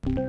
Bonjour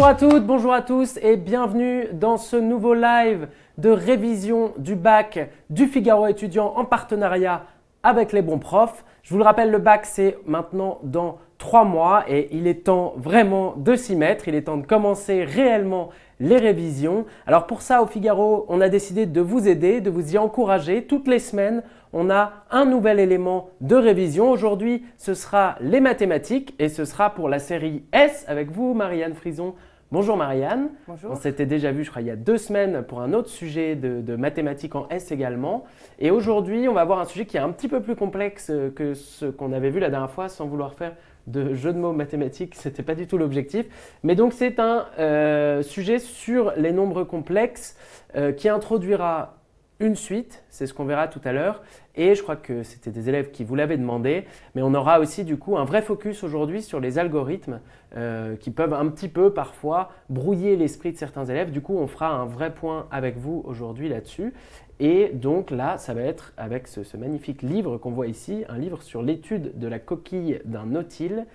à toutes, bonjour à tous et bienvenue dans ce nouveau live de révision du bac du Figaro étudiant en partenariat avec les bons profs. Je vous le rappelle, le bac c'est maintenant dans 3 mois et il est temps vraiment de s'y mettre, il est temps de commencer réellement les révisions. Alors pour ça au Figaro, on a décidé de vous aider, de vous y encourager. Toutes les semaines, on a un nouvel élément de révision. Aujourd'hui, ce sera les mathématiques et ce sera pour la série S avec vous, Marianne Frison. Bonjour Marianne. Bonjour. On s'était déjà vu, je crois, il y a 2 semaines pour un autre sujet de mathématiques en S également. Et aujourd'hui, on va voir un sujet qui est un petit peu plus complexe que ce qu'on avait vu la dernière fois, sans vouloir faire de jeu de mots mathématiques, ce n'était pas du tout l'objectif. Mais donc c'est un sujet sur les nombres complexes qui introduira une suite, c'est ce qu'on verra tout à l'heure. Et je crois que c'était des élèves qui vous l'avaient demandé, mais on aura aussi du coup un vrai focus aujourd'hui sur les algorithmes qui peuvent un petit peu parfois brouiller l'esprit de certains élèves. Du coup, on fera un vrai point avec vous aujourd'hui là-dessus. Et donc là, ça va être avec ce magnifique livre qu'on voit ici, un livre sur l'étude de la coquille d'un nautile.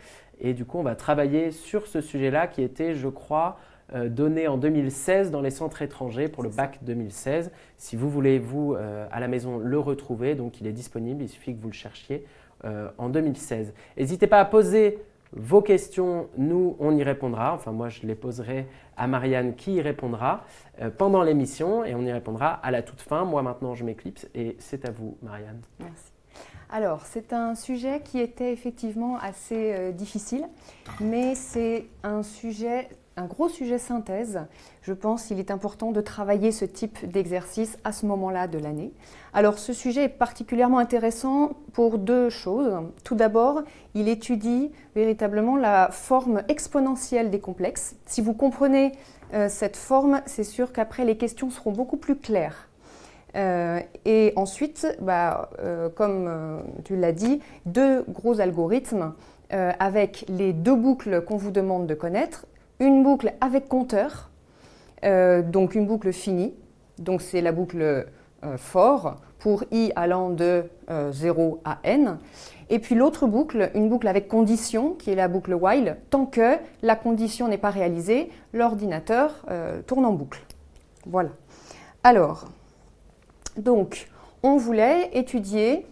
Et du coup, on va travailler sur ce sujet-là qui était, je crois, donné en 2016 dans les centres étrangers pour le bac 2016. Si vous voulez, vous, à la maison, le retrouver, donc il est disponible, il suffit que vous le cherchiez en 2016. N'hésitez pas à poser vos questions, nous, on y répondra. Enfin, moi, je les poserai à Marianne qui y répondra pendant l'émission et on y répondra à la toute fin. Moi, maintenant, je m'éclipse et c'est à vous, Marianne. Merci. Alors, c'est un sujet qui était effectivement assez difficile, mais c'est un gros sujet synthèse. Je pense qu'il est important de travailler ce type d'exercice à ce moment-là de l'année. Alors, ce sujet est particulièrement intéressant pour 2 choses. Tout d'abord, il étudie véritablement la forme exponentielle des complexes. Si vous comprenez cette forme, c'est sûr qu'après, les questions seront beaucoup plus claires. Et ensuite, comme tu l'as dit, 2 gros algorithmes avec les 2 boucles qu'on vous demande de connaître. Une boucle avec compteur, donc une boucle finie, donc c'est la boucle for pour i allant de 0 à n. Et puis l'autre boucle, une boucle avec condition, qui est la boucle while, tant que la condition n'est pas réalisée, l'ordinateur tourne en boucle. Voilà. Alors, donc, on voulait étudier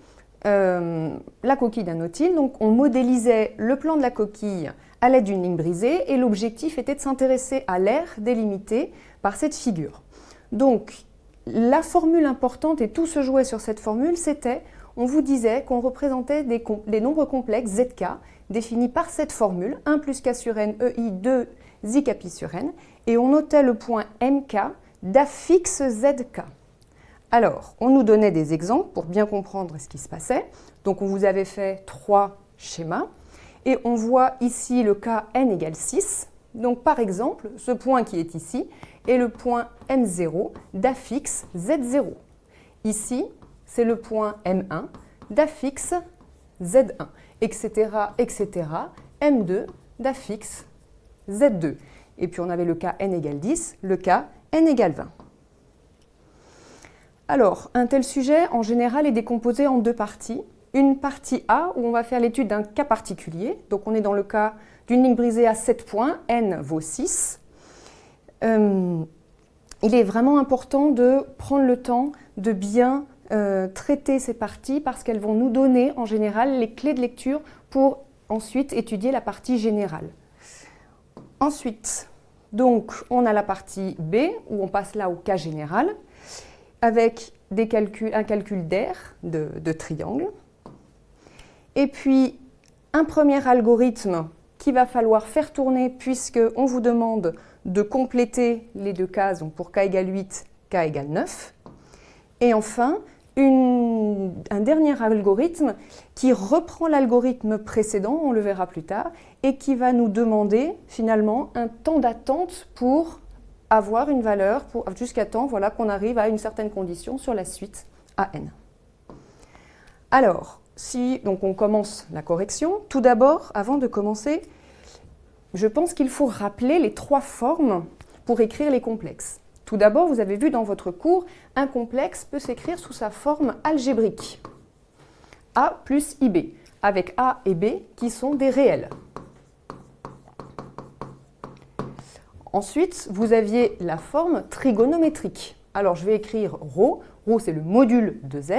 la coquille d'un nautile, donc on modélisait le plan de la coquille à l'aide d'une ligne brisée et l'objectif était de s'intéresser à l'aire délimitée par cette figure. Donc, la formule importante et tout se jouait sur cette formule, c'était, on vous disait qu'on représentait des nombres complexes ZK définis par cette formule, 1 plus K sur N, EI 2 Zik pi sur N, et on notait le point MK d'affixe ZK. Alors, on nous donnait des exemples pour bien comprendre ce qui se passait. Donc, on vous avait fait 3 schémas. Et on voit ici le cas n égale 6. Donc par exemple, ce point qui est ici est le point M0 d'affixe Z0. Ici, c'est le point M1 d'affixe Z1, etc., etc., M2 d'affixe Z2. Et puis on avait le cas n égale 10, le cas n égale 20. Alors, un tel sujet, en général, est décomposé en 2 parties. Une partie A où on va faire l'étude d'un cas particulier. Donc on est dans le cas d'une ligne brisée à 7 points, n vaut 6. Il est vraiment important de prendre le temps de bien traiter ces parties parce qu'elles vont nous donner en général les clés de lecture pour ensuite étudier la partie générale. Ensuite, donc, on a la partie B où on passe là au cas général avec un calcul d'aire de triangle. Et puis, un premier algorithme qu'il va falloir faire tourner puisqu'on vous demande de compléter les 2 cases, donc pour k égale 8, k égale 9. Et enfin, un dernier algorithme qui reprend l'algorithme précédent, on le verra plus tard, et qui va nous demander finalement un temps d'attente pour avoir une valeur, jusqu'à temps qu'on arrive à une certaine condition sur la suite à n. Alors, donc on commence la correction. Tout d'abord, avant de commencer, je pense qu'il faut rappeler les 3 formes pour écrire les complexes. Tout d'abord, vous avez vu dans votre cours, un complexe peut s'écrire sous sa forme algébrique. A plus IB, avec A et B qui sont des réels. Ensuite, vous aviez la forme trigonométrique. Alors, je vais écrire ρ. ρ, c'est le module de z,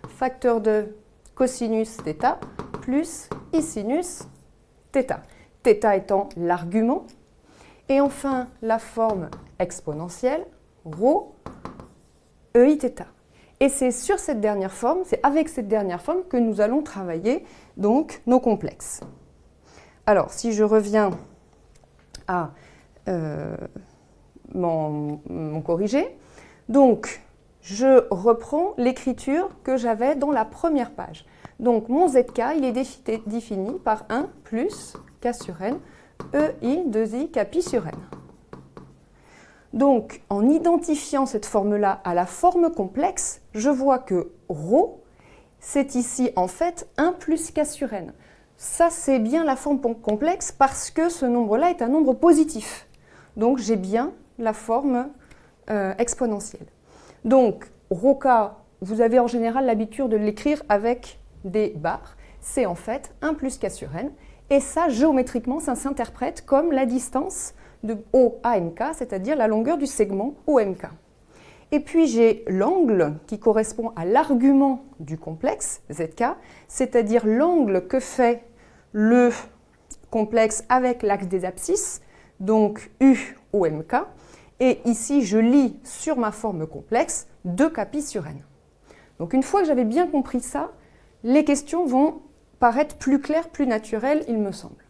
facteur de cosinus θ plus isinus θ. θ étant l'argument. Et enfin, la forme exponentielle, ρ, eiθ. Et c'est sur cette dernière forme, c'est avec cette dernière forme que nous allons travailler donc nos complexes. Alors, si je reviens à mon corrigé, donc je reprends l'écriture que j'avais dans la première page. Donc mon zk, il est défini par 1 plus k sur n, ei 2i k pi sur n. Donc, en identifiant cette forme-là à la forme complexe, je vois que ρ, c'est ici en fait 1 plus k sur n. Ça, c'est bien la forme complexe parce que ce nombre-là est un nombre positif. Donc, j'ai bien la forme exponentielle. Donc, ρk, vous avez en général l'habitude de l'écrire avec des barres. C'est en fait 1 plus k sur n. Et ça, géométriquement, ça s'interprète comme la distance de O à MK, c'est-à-dire la longueur du segment OMK. Et puis j'ai l'angle qui correspond à l'argument du complexe, ZK, c'est-à-dire l'angle que fait le complexe avec l'axe des abscisses, donc UOMK. Et ici, je lis sur ma forme complexe 2kπ sur n. Donc une fois que j'avais bien compris ça, les questions vont paraître plus claires, plus naturelles, il me semble.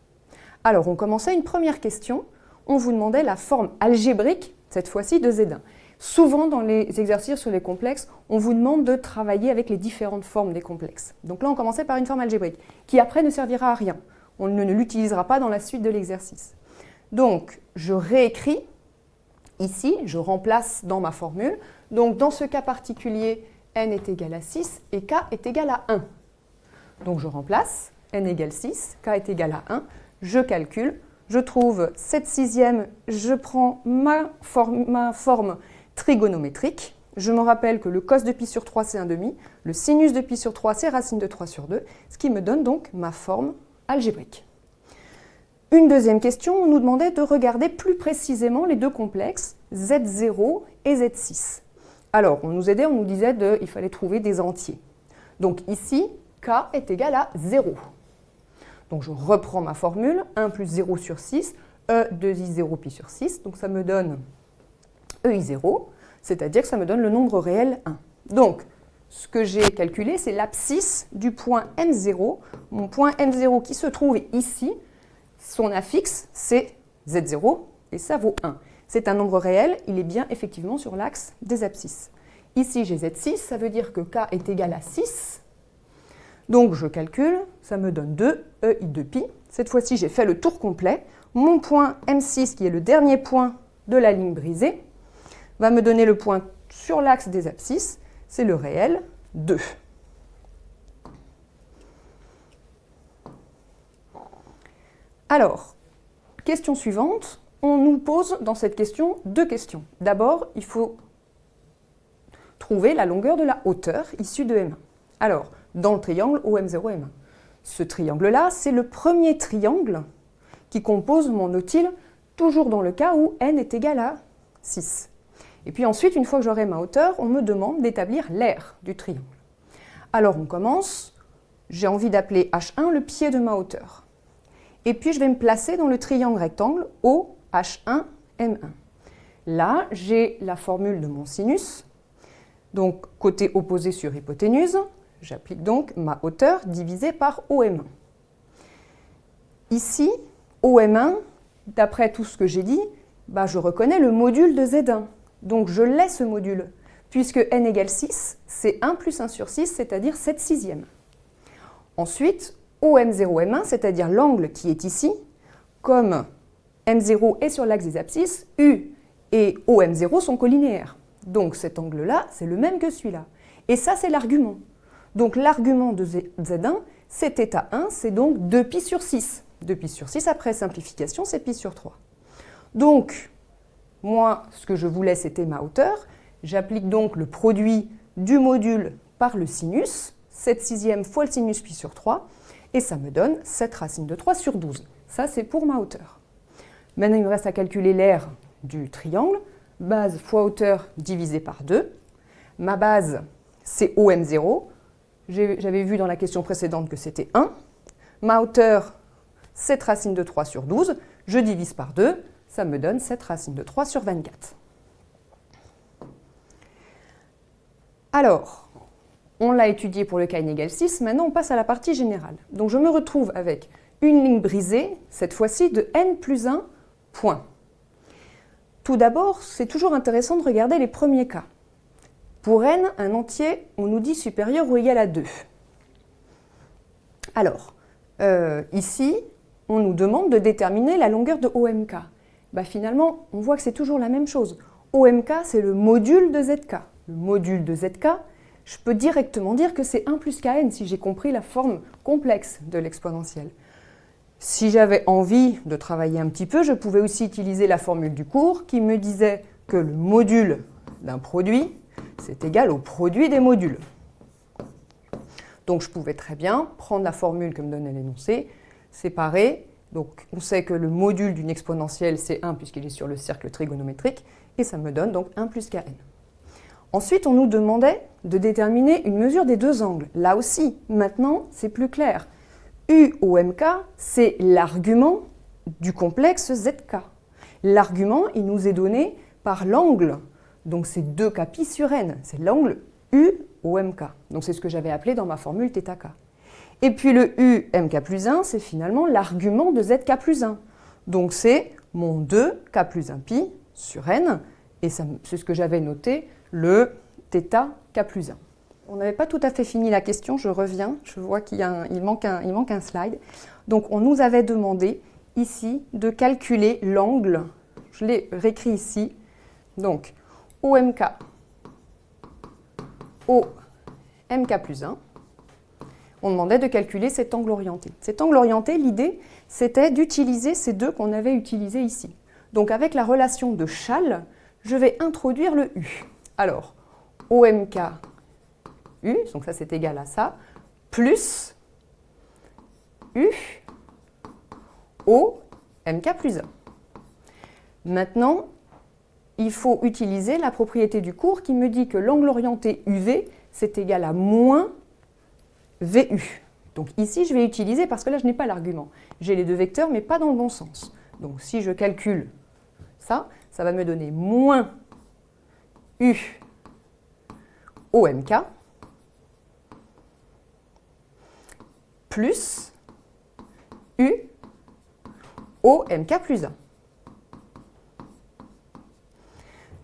Alors on commençait une première question. On vous demandait la forme algébrique, cette fois-ci de Z1. Souvent, dans les exercices sur les complexes, on vous demande de travailler avec les différentes formes des complexes. Donc là, on commençait par une forme algébrique, qui après ne servira à rien. On ne l'utilisera pas dans la suite de l'exercice. Donc, je réécris ici, je remplace dans ma formule. Donc, dans ce cas particulier, n est égal à 6 et k est égal à 1. Donc, je remplace, n égale 6, k est égal à 1, je calcule. Je trouve 7/6, je prends ma forme trigonométrique. Je me rappelle que le cos de pi sur 3, c'est 1/2. Le sinus de pi sur 3, c'est racine de 3 sur 2, ce qui me donne donc ma forme algébrique. Une deuxième question, on nous demandait de regarder plus précisément les deux complexes, Z0 et Z6. Alors, on nous aidait, on nous disait qu'il fallait trouver des entiers. Donc ici, k est égal à 0. Donc je reprends ma formule, 1 plus 0 sur 6, E 2i 0 pi sur 6, donc ça me donne EI0, c'est-à-dire que ça me donne le nombre réel 1. Donc, ce que j'ai calculé, c'est l'abscisse du point M0. Mon point M0 qui se trouve ici, son affixe, c'est Z0, et ça vaut 1. C'est un nombre réel, il est bien effectivement sur l'axe des abscisses. Ici, j'ai Z6, ça veut dire que K est égal à 6. Donc je calcule, ça me donne 2 EI 2pi. Cette fois-ci, j'ai fait le tour complet. Mon point M6, qui est le dernier point de la ligne brisée, va me donner le point sur l'axe des abscisses. C'est le réel 2. Alors, question suivante. On nous pose dans cette question deux questions. D'abord, il faut trouver la longueur de la hauteur issue de M1. Alors, dans le triangle OM0M1. Ce triangle-là, c'est le premier triangle qui compose mon nautile, toujours dans le cas où n est égal à 6. Et puis ensuite, une fois que j'aurai ma hauteur, on me demande d'établir l'aire du triangle. Alors on commence, j'ai envie d'appeler H1 le pied de ma hauteur. Et puis je vais me placer dans le triangle rectangle OH1M1. Là, j'ai la formule de mon sinus, donc côté opposé sur hypoténuse. J'applique donc ma hauteur divisée par OM1. Ici, OM1, d'après tout ce que j'ai dit, je reconnais le module de Z1. Donc je l'ai ce module, puisque n égale 6, c'est 1 plus 1 sur 6, c'est-à-dire 7/6. Ensuite, OM0M1, c'est-à-dire l'angle qui est ici, comme M0 est sur l'axe des abscisses, U et OM0 sont collinéaires. Donc cet angle-là, c'est le même que celui-là. Et ça, c'est l'argument. Donc l'argument de Z1, c'est θ1, c'est donc 2π sur 6. 2π sur 6, après simplification, c'est π sur 3. Donc, moi, ce que je voulais, c'était ma hauteur. J'applique donc le produit du module par le sinus, 7/6 fois le sinus π sur 3, et ça me donne 7 racine de 3 sur 12. Ça, c'est pour ma hauteur. Maintenant, il me reste à calculer l'aire du triangle. Base fois hauteur divisé par 2. Ma base, c'est OM0. J'avais vu dans la question précédente que c'était 1. Ma hauteur, 7 racine de 3 sur 12. Je divise par 2. Ça me donne 7 racine de 3 sur 24. Alors, on l'a étudié pour le cas n égale 6. Maintenant, on passe à la partie générale. Donc, je me retrouve avec une ligne brisée, cette fois-ci de n plus 1 point. Tout d'abord, c'est toujours intéressant de regarder les premiers cas. Pour n, un entier, on nous dit supérieur ou égal à 2. Alors, ici, on nous demande de déterminer la longueur de OMK. Finalement, on voit que c'est toujours la même chose. OMK, c'est le module de ZK. Le module de ZK, je peux directement dire que c'est 1 plus Kn si j'ai compris la forme complexe de l'exponentielle. Si j'avais envie de travailler un petit peu, je pouvais aussi utiliser la formule du cours qui me disait que le module d'un produit, c'est égal au produit des modules. Donc je pouvais très bien prendre la formule que me donnait l'énoncé, séparer. Donc on sait que le module d'une exponentielle, c'est 1 puisqu'il est sur le cercle trigonométrique, et ça me donne donc 1 plus Kn. Ensuite, on nous demandait de déterminer une mesure des deux angles. Là aussi, maintenant, c'est plus clair. UOMK, c'est l'argument du complexe ZK. L'argument, il nous est donné par l'angle. Donc c'est 2kπ sur n. C'est l'angle UOMK. Donc c'est ce que j'avais appelé dans ma formule θk. Et puis le UMK plus 1, c'est finalement l'argument de ZK plus 1. Donc c'est mon 2k plus 1π sur n. Et c'est ce que j'avais noté, le θk plus 1. On n'avait pas tout à fait fini la question, je reviens, je vois qu'il manque un slide. Donc on nous avait demandé ici de calculer l'angle, je l'ai réécrit ici, donc OMK, OMK plus 1, on demandait de calculer cet angle orienté. Cet angle orienté, l'idée, c'était d'utiliser ces deux qu'on avait utilisés ici. Donc avec la relation de Schall, je vais introduire le U. Alors, OMK U, donc ça c'est égal à ça, plus U, O, MK plus 1. Maintenant, il faut utiliser la propriété du cours qui me dit que l'angle orienté UV, c'est égal à moins VU. Donc ici, je vais utiliser, parce que là, je n'ai pas l'argument. J'ai les deux vecteurs, mais pas dans le bon sens. Donc si je calcule ça, ça va me donner moins U OMK plus U OMK plus 1.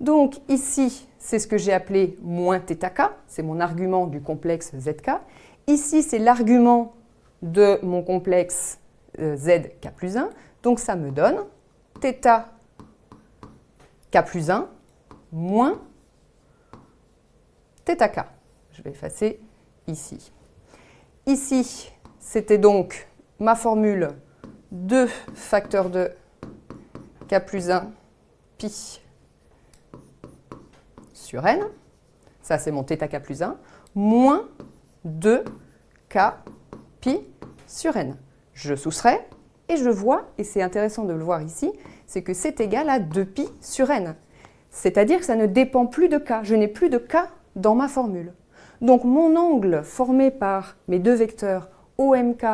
Donc ici, c'est ce que j'ai appelé moins θk, c'est mon argument du complexe ZK. Ici, c'est l'argument de mon complexe ZK plus 1. Donc ça me donne θk plus 1 moins θk. Je vais effacer ici. Ici, c'était donc ma formule 2 facteur de k plus 1 pi sur n, ça c'est mon θk plus 1, moins 2k pi sur n. Je soustrais et je vois, et c'est intéressant de le voir ici, c'est que c'est égal à 2pi sur n. C'est-à-dire que ça ne dépend plus de k, je n'ai plus de k dans ma formule. Donc mon angle formé par mes deux vecteurs OMK,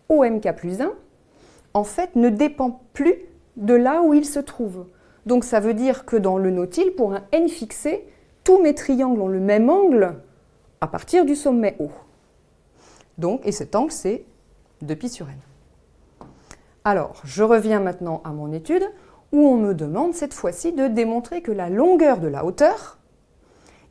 OMK plus 1, en fait ne dépend plus de là où il se trouve. Donc ça veut dire que dans le nautile, pour un n fixé, tous mes triangles ont le même angle à partir du sommet O. Donc, et cet angle, c'est 2pi sur n. Alors, je reviens maintenant à mon étude, où on me demande cette fois-ci de démontrer que la longueur de la hauteur,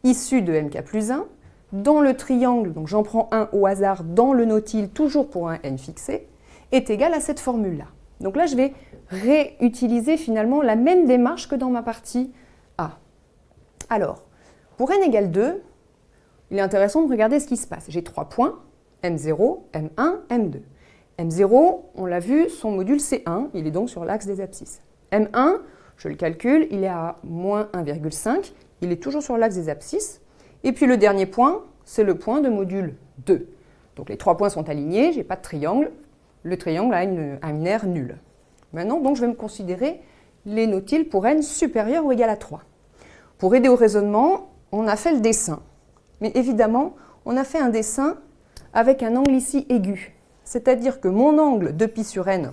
issue de mk plus 1, dans le triangle, donc j'en prends un au hasard dans le nautile, toujours pour un n fixé, est égale à cette formule-là. Donc là, je vais réutiliser finalement la même démarche que dans ma partie A. Alors, pour n égale 2, il est intéressant de regarder ce qui se passe. J'ai 3 points, M0, M1, M2. M0, on l'a vu, son module c'est 1, il est donc sur l'axe des abscisses. M1, je le calcule, il est à moins 1,5, il est toujours sur l'axe des abscisses. Et puis le dernier point, c'est le point de module 2. Donc les 3 points sont alignés, je n'ai pas de triangle, le triangle a une aire nulle. Maintenant, donc, je vais me considérer les nautiles pour n supérieur ou égal à 3. Pour aider au raisonnement, on a fait le dessin. Mais évidemment, on a fait un dessin avec un angle ici aigu. C'est-à-dire que mon angle de pi sur n,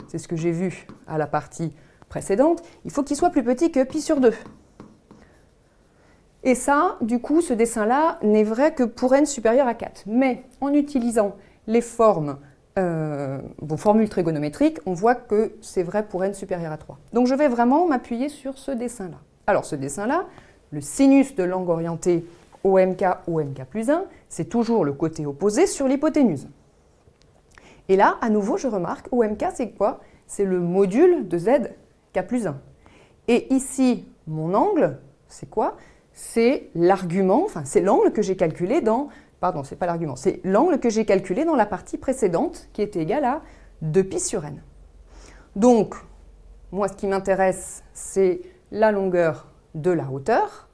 c'est ce que j'ai vu à la partie précédente, il faut qu'il soit plus petit que pi sur 2. Et ça, du coup, ce dessin-là n'est vrai que pour n supérieur à 4. Mais en utilisant les formules trigonométriques, on voit que c'est vrai pour n supérieur à 3. Donc je vais vraiment m'appuyer sur ce dessin-là. Alors ce dessin-là, le sinus de l'angle orienté OMK ou MK plus 1, c'est toujours le côté opposé sur l'hypoténuse. Et là, à nouveau, je remarque, OMK, c'est quoi? C'est le module de Z K plus 1. Et ici, mon angle, c'est quoi? C'est l'argument, enfin c'est l'angle que j'ai calculé dans, pardon, c'est pas l'argument, c'est l'angle que j'ai calculé dans la partie précédente qui était égal à 2π sur n. Donc, moi ce qui m'intéresse, c'est la longueur de la hauteur.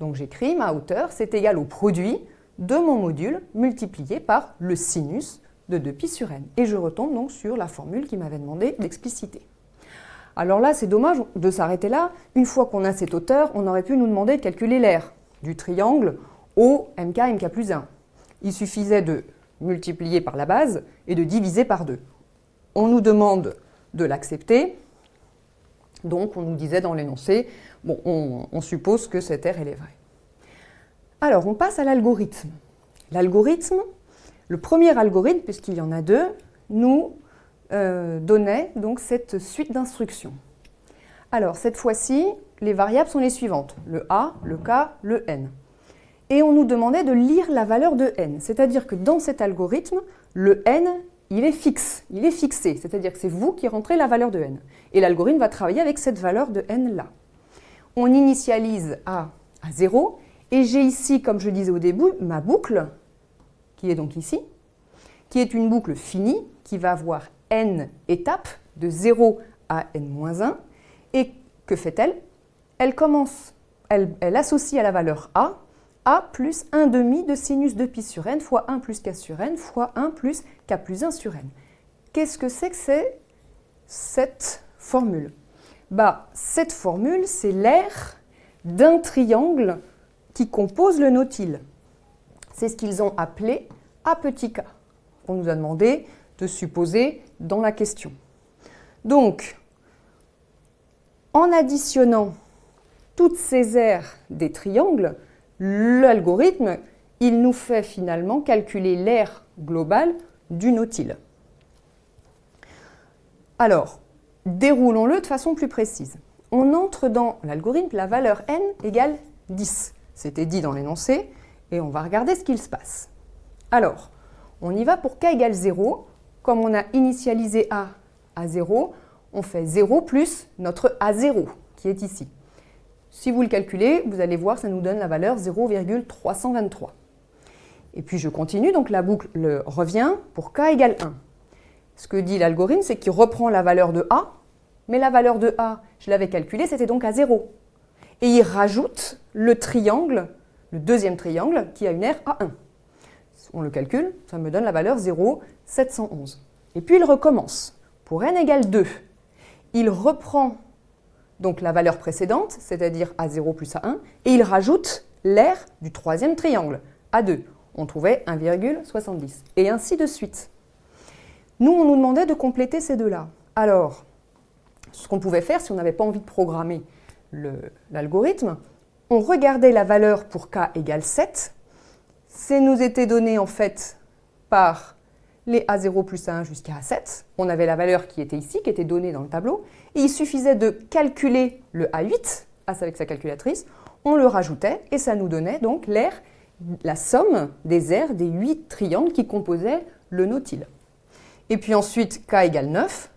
Donc j'écris ma hauteur, c'est égal au produit de mon module multiplié par le sinus de 2π sur n. Et je retombe donc sur la formule qui m'avait demandé d'expliciter. Alors là, c'est dommage de s'arrêter là. Une fois qu'on a cette hauteur, on aurait pu nous demander de calculer l'aire du triangle OMK, MK plus 1. Il suffisait de multiplier par la base et de diviser par 2. On nous demande de l'accepter. Donc, on nous disait dans l'énoncé, bon, on suppose que cette aire, elle est vraie. Alors, on passe à l'algorithme. L'algorithme, le premier algorithme, puisqu'il y en a deux, nous donnait donc cette suite d'instructions. Alors, cette fois-ci, les variables sont les suivantes, le A, le K, le N. Et on nous demandait de lire la valeur de N, c'est-à-dire que dans cet algorithme, le N, il est fixe, il est fixé, c'est-à-dire que c'est vous qui rentrez la valeur de N. Et l'algorithme va travailler avec cette valeur de N-là. On initialise A à 0, et j'ai ici, comme je disais au début, ma boucle, qui est donc ici, qui est une boucle finie, qui va avoir n étapes, de 0 à n-1. Et que fait-elle? Elle associe à la valeur a plus 1/2 de sinus de pi sur n fois 1 plus k sur n fois 1 plus k plus 1 sur n. Qu'est-ce que c'est cette formule? Cette formule, c'est l'aire d'un triangle qui compose le nautile. C'est ce qu'ils ont appelé A petit k. On nous a demandé de supposer dans la question. Donc, en additionnant toutes ces aires des triangles, l'algorithme, il nous fait finalement calculer l'aire globale du nautile. Alors, déroulons-le de façon plus précise. On entre dans l'algorithme, la valeur n égale 10. C'était dit dans l'énoncé, et on va regarder ce qu'il se passe. Alors, on y va pour k égale 0. Comme on a initialisé a à 0, on fait 0 plus notre a0, qui est ici. Si vous le calculez, vous allez voir, ça nous donne la valeur 0,323. Et puis je continue, donc la boucle revient pour k égale 1. Ce que dit l'algorithme, c'est qu'il reprend la valeur de a, mais la valeur de a, je l'avais calculée, c'était donc à 0. Et il rajoute le triangle, le deuxième triangle, qui a une aire à 1. On le calcule, ça me donne la valeur 0,711. Et puis il recommence. Pour n égale 2, il reprend donc la valeur précédente, c'est-à-dire A0 plus A1, et il rajoute l'aire du troisième triangle, A2. On trouvait 1,70. Et ainsi de suite. Nous, on nous demandait de compléter ces deux-là. Alors, ce qu'on pouvait faire, si on n'avait pas envie de programmer l'algorithme, on regardait la valeur pour k égale 7. Ça nous était donné en fait par les A0 plus A1 jusqu'à A7. On avait la valeur qui était ici, qui était donnée dans le tableau. Et il suffisait de calculer le A8, avec sa calculatrice. On le rajoutait et ça nous donnait donc la somme des aires des 8 triangles qui composaient le nautile. Et puis ensuite, k égale 9,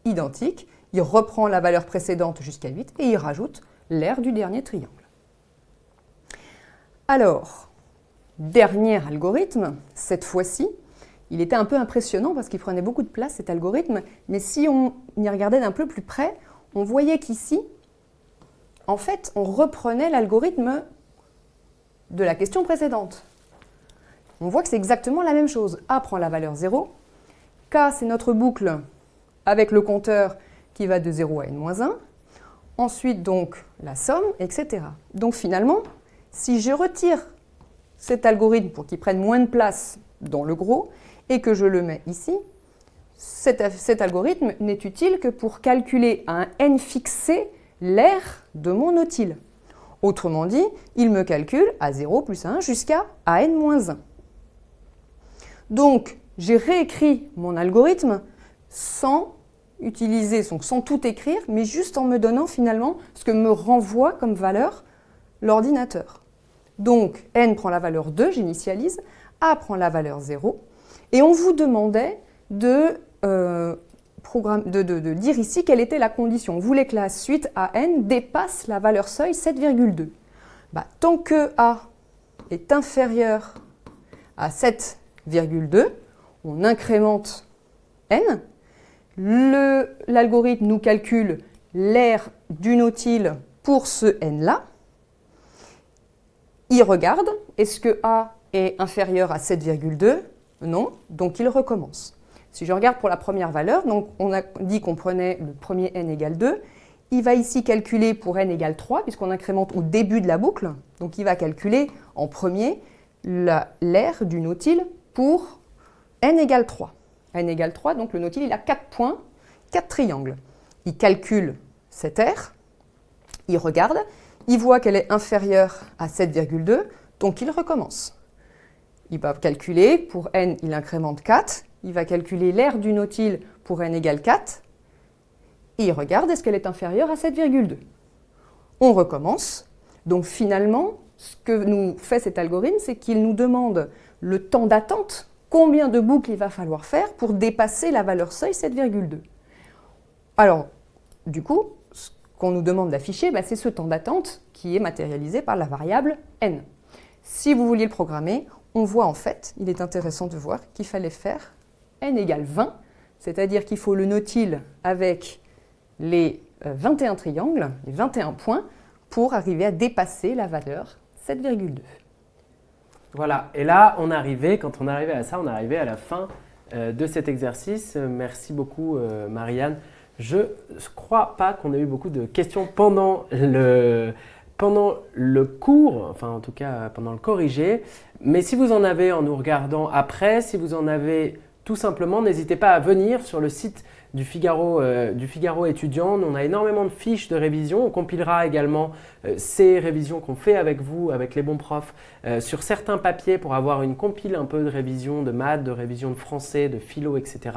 identique. Il reprend la valeur précédente jusqu'à 8 et il rajoute l'aire du dernier triangle. Alors, dernier algorithme, cette fois-ci, il était un peu impressionnant parce qu'il prenait beaucoup de place, cet algorithme. Mais si on y regardait d'un peu plus près, on voyait qu'ici, en fait, on reprenait l'algorithme de la question précédente. On voit que c'est exactement la même chose. A prend la valeur 0. K, c'est notre boucle avec le compteur qui va de 0 à n-1. Ensuite, donc, la somme, etc. Donc, finalement, si je retire cet algorithme pour qu'il prenne moins de place dans le gros et que je le mets ici, cet algorithme n'est utile que pour calculer à un n fixé l'aire de mon nautile. Autrement dit, il me calcule à 0 plus 1 jusqu'à n-1. Donc, j'ai réécrit mon algorithme sans tout écrire, mais juste en me donnant finalement ce que me renvoie comme valeur l'ordinateur. Donc, n prend la valeur 2, j'initialise, a prend la valeur 0, et on vous demandait de dire ici quelle était la condition. On voulait que la suite AN dépasse la valeur seuil 7,2. Tant que A est inférieur à 7,2, on incrémente N. L'algorithme nous calcule l'aire du nautile pour ce N-là. Il regarde, est-ce que A est inférieur à 7,2 ? Non, donc il recommence. Si je regarde pour la première valeur, donc on a dit qu'on prenait le premier n égale 2, il va ici calculer pour n égale 3, puisqu'on incrémente au début de la boucle, donc il va calculer en premier l'aire du nautile pour n égale 3. n égale 3, donc le nautile il a 4 points, 4 triangles. Il calcule cette aire, il regarde, il voit qu'elle est inférieure à 7,2, donc il recommence. Il va calculer, pour n il incrémente 4, il va calculer l'aire du nautile pour n égale 4, et il regarde est-ce qu'elle est inférieure à 7,2. On recommence. Donc finalement, ce que nous fait cet algorithme, c'est qu'il nous demande le temps d'attente, combien de boucles il va falloir faire pour dépasser la valeur seuil 7,2. Alors, du coup, ce qu'on nous demande d'afficher, c'est ce temps d'attente qui est matérialisé par la variable n. Si vous vouliez le programmer, on voit en fait, il est intéressant de voir qu'il fallait faire n égale 20, c'est-à-dire qu'il faut le nautile avec les 21 triangles, les 21 points, pour arriver à dépasser la valeur 7,2. Voilà, et là, quand on arrivait à ça, on arrivait à la fin de cet exercice. Merci beaucoup, Marianne. Je ne crois pas qu'on ait eu beaucoup de questions pendant le cours, enfin en tout cas pendant le corrigé. Mais si vous en avez en nous regardant après, si vous en avez tout simplement, n'hésitez pas à venir sur le site du Figaro étudiant. On a énormément de fiches de révision. On compilera également ces révisions qu'on fait avec vous, avec les bons profs, sur certains papiers pour avoir une compile un peu de révision de maths, de révision de français, de philo, etc.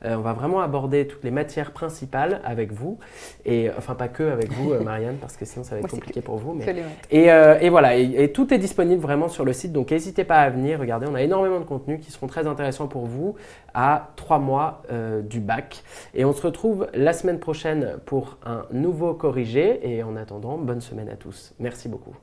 On va vraiment aborder toutes les matières principales avec vous. Et, enfin, pas que avec vous, Marianne, parce que sinon ça va être compliqué pour vous. Mais... Et voilà, et tout est disponible vraiment sur le site. Donc n'hésitez pas à venir. Regardez, on a énormément de contenus qui seront très intéressants pour vous à 3 mois du bac. Et on se retrouve la semaine prochaine pour un nouveau corrigé. Et en attendant, bonne semaine à tous. Merci beaucoup.